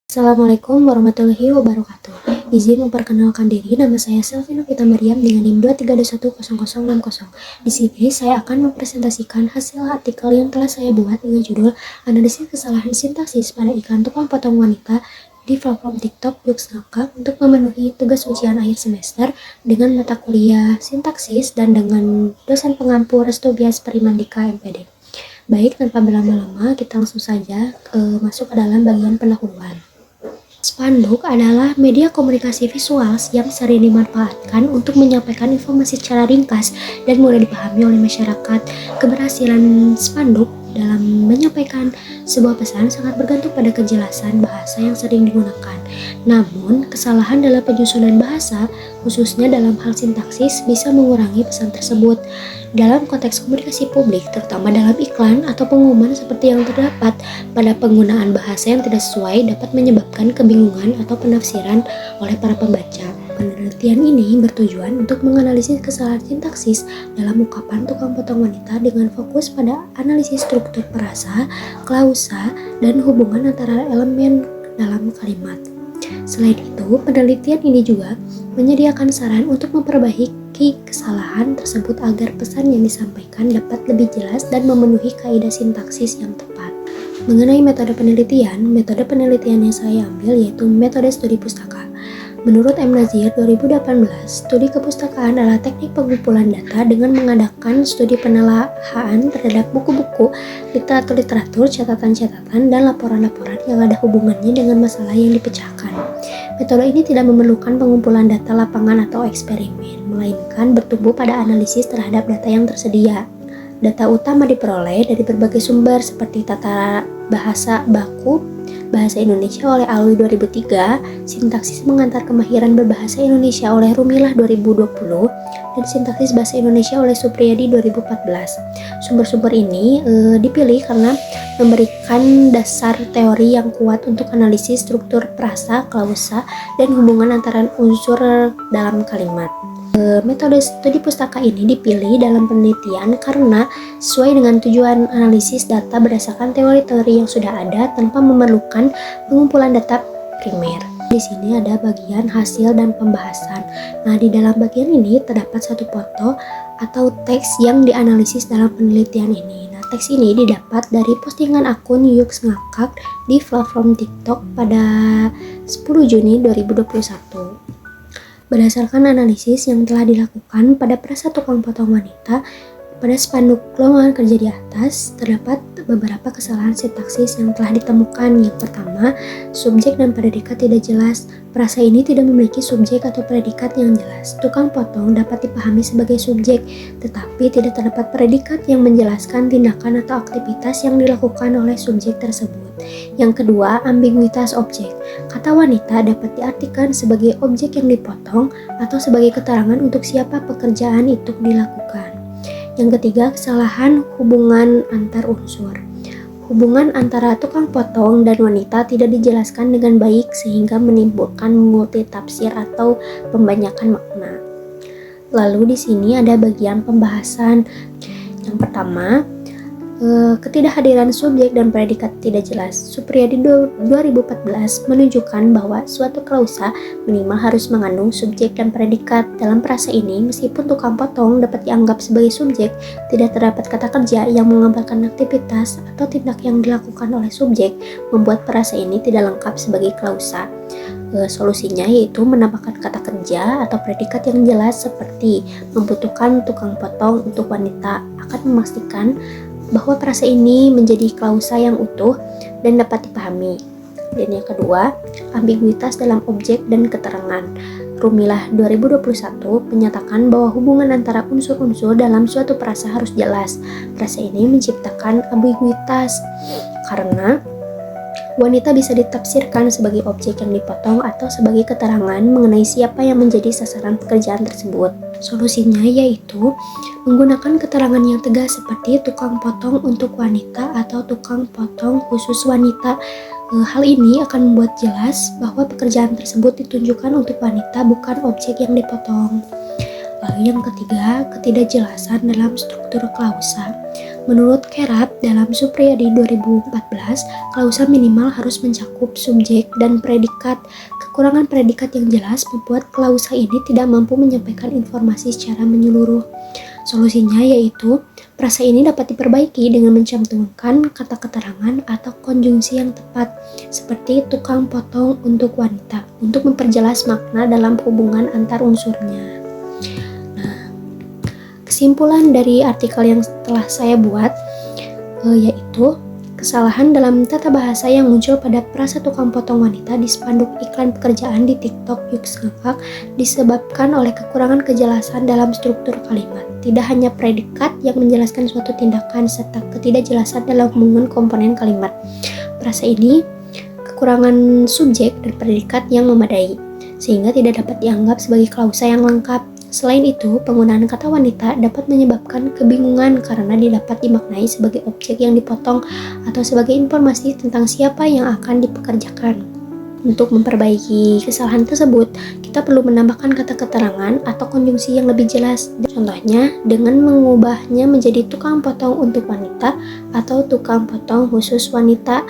Assalamualaikum warahmatullahi wabarakatuh. Izin memperkenalkan diri, nama saya Selvina Vita Maryam dengan NIM 2310060. Di sini saya akan mempresentasikan hasil artikel yang telah saya buat dengan judul Analisis Kesalahan Sintaksis pada Iklan Tukang Potong Wanita di platform TikTok Yogyakarta untuk memenuhi tugas ujian akhir semester dengan mata kuliah sintaksis dan dengan dosen pengampu Restu Bias Perimandika MPD. Baik, tanpa berlama-lama, kita langsung saja masuk ke dalam bagian pendahuluan. Spanduk adalah media komunikasi visual yang sering dimanfaatkan untuk menyampaikan informasi secara ringkas dan mudah dipahami oleh masyarakat. Keberhasilan spanduk dalam menyampaikan sebuah pesan sangat bergantung pada kejelasan bahasa yang sering digunakan. Namun, kesalahan dalam penyusunan bahasa, khususnya dalam hal sintaksis, bisa mengurangi pesan tersebut. Dalam konteks komunikasi publik, terutama dalam iklan atau pengumuman seperti yang terdapat pada penggunaan bahasa yang tidak sesuai dapat menyebabkan kebingungan atau penafsiran oleh para pembaca. Penelitian ini bertujuan untuk menganalisis kesalahan sintaksis dalam ungkapan tukang potong wanita dengan fokus pada analisis struktur perasa, klausa, dan hubungan antara elemen dalam kalimat. Selain itu, penelitian ini juga menyediakan saran untuk memperbaiki kesalahan tersebut agar pesan yang disampaikan dapat lebih jelas dan memenuhi kaidah sintaksis yang tepat. Mengenai metode penelitian yang saya ambil yaitu metode studi pustaka. Menurut M. Nazir 2018, studi kepustakaan adalah teknik pengumpulan data dengan mengadakan studi penelaahan terhadap buku-buku, literatur-literatur, catatan-catatan, dan laporan-laporan yang ada hubungannya dengan masalah yang dipecahkan. Metode ini tidak memerlukan pengumpulan data lapangan atau eksperimen, melainkan bertumbuh pada analisis terhadap data yang tersedia. Data utama diperoleh dari berbagai sumber seperti tata bahasa baku, Bahasa Indonesia oleh Alwi 2003, Sintaksis Mengantar Kemahiran Berbahasa Indonesia oleh Rumilah 2020, dan Sintaksis Bahasa Indonesia oleh Supriyadi 2014. Sumber-sumber ini dipilih karena memberikan dasar teori yang kuat untuk analisis struktur frasa, klausa, dan hubungan antara unsur dalam kalimat. Metode studi pustaka ini dipilih dalam penelitian karena sesuai dengan tujuan analisis data berdasarkan teori-teori yang sudah ada tanpa memerlukan pengumpulan data primer. Di sini ada bagian hasil dan pembahasan. Nah, di dalam bagian ini terdapat satu foto atau teks yang dianalisis dalam penelitian ini. Nah, teks ini didapat dari postingan akun Yux Ngakak di platform TikTok pada 10 Juni 2021. Berdasarkan analisis yang telah dilakukan pada frasa tukang potong wanita, pada spanduk lowongan kerja di atas, terdapat beberapa kesalahan sintaksis yang telah ditemukan. Yang pertama, subjek dan predikat tidak jelas. Frasa ini tidak memiliki subjek atau predikat yang jelas. Tukang potong dapat dipahami sebagai subjek, tetapi tidak terdapat predikat yang menjelaskan tindakan atau aktivitas yang dilakukan oleh subjek tersebut. Yang kedua, ambiguitas objek. Kata wanita dapat diartikan sebagai objek yang dipotong atau sebagai keterangan untuk siapa pekerjaan itu dilakukan. Yang ketiga, kesalahan hubungan antar unsur. Hubungan antara tukang potong dan wanita tidak dijelaskan dengan baik sehingga menimbulkan multitafsir atau pembanyakan makna. Lalu di sini ada bagian pembahasan. Yang pertama, ketidakhadiran subjek dan predikat tidak jelas. Supriyadi 2014 menunjukkan bahwa suatu klausa minimal harus mengandung subjek dan predikat. Dalam frasa ini, meskipun tukang potong dapat dianggap sebagai subjek, tidak terdapat kata kerja yang menggambarkan aktivitas atau tindak yang dilakukan oleh subjek, membuat frasa ini tidak lengkap sebagai klausa. Solusinya yaitu menambahkan kata kerja atau predikat yang jelas seperti membutuhkan tukang potong untuk wanita akan memastikan bahwa frasa ini menjadi klausa yang utuh dan dapat dipahami. Dan yang kedua, ambiguitas dalam objek dan keterangan. Rumilah 2021 menyatakan bahwa hubungan antara unsur-unsur dalam suatu frasa harus jelas. Frasa ini menciptakan ambiguitas karena wanita bisa ditafsirkan sebagai objek yang dipotong atau sebagai keterangan mengenai siapa yang menjadi sasaran pekerjaan tersebut. Solusinya yaitu menggunakan keterangan yang tegas seperti tukang potong untuk wanita atau tukang potong khusus wanita. Hal ini akan membuat jelas bahwa pekerjaan tersebut ditunjukkan untuk wanita, bukan objek yang dipotong. Lalu yang ketiga, ketidakjelasan dalam struktur klausa. Menurut Kerap dalam Supriyadi 2014, klausa minimal harus mencakup subjek dan predikat. Kekurangan predikat yang jelas membuat klausa ini tidak mampu menyampaikan informasi secara menyeluruh. Solusinya yaitu, frasa ini dapat diperbaiki dengan mencantumkan kata keterangan atau konjungsi yang tepat, seperti tukang potong untuk wanita, untuk memperjelas makna dalam hubungan antar unsurnya. Kesimpulan dari artikel yang telah saya buat yaitu kesalahan dalam tata bahasa yang muncul pada frasa tukang potong wanita di spanduk iklan pekerjaan di TikTok Yuk Ngakak disebabkan oleh kekurangan kejelasan dalam struktur kalimat. Tidak hanya predikat yang menjelaskan suatu tindakan serta ketidakjelasan dalam hubungan komponen kalimat. Frasa ini kekurangan subjek dan predikat yang memadai, sehingga tidak dapat dianggap sebagai klausa yang lengkap. Selain itu, penggunaan kata wanita dapat menyebabkan kebingungan karena dapat dimaknai sebagai objek yang dipotong atau sebagai informasi tentang siapa yang akan dipekerjakan. Untuk memperbaiki kesalahan tersebut, kita perlu menambahkan kata keterangan atau konjungsi yang lebih jelas. Contohnya, dengan mengubahnya menjadi tukang potong untuk wanita atau tukang potong khusus wanita.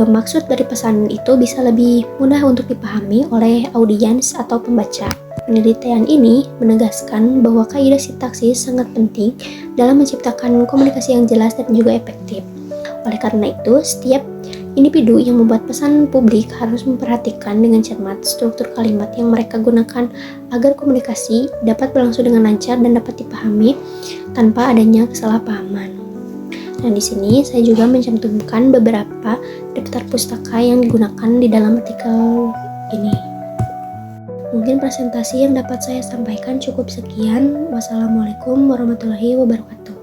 Maksud dari pesan itu bisa lebih mudah untuk dipahami oleh audiens atau pembaca. Penelitian ini menegaskan bahwa kaidah sintaksis sangat penting dalam menciptakan komunikasi yang jelas dan juga efektif. Oleh karena itu, setiap individu yang membuat pesan publik harus memperhatikan dengan cermat struktur kalimat yang mereka gunakan agar komunikasi dapat berlangsung dengan lancar dan dapat dipahami tanpa adanya kesalahpahaman. Nah, di sini saya juga mencantumkan beberapa daftar pustaka yang digunakan di dalam artikel ini. Mungkin presentasi yang dapat saya sampaikan cukup sekian. Wassalamualaikum warahmatullahi wabarakatuh.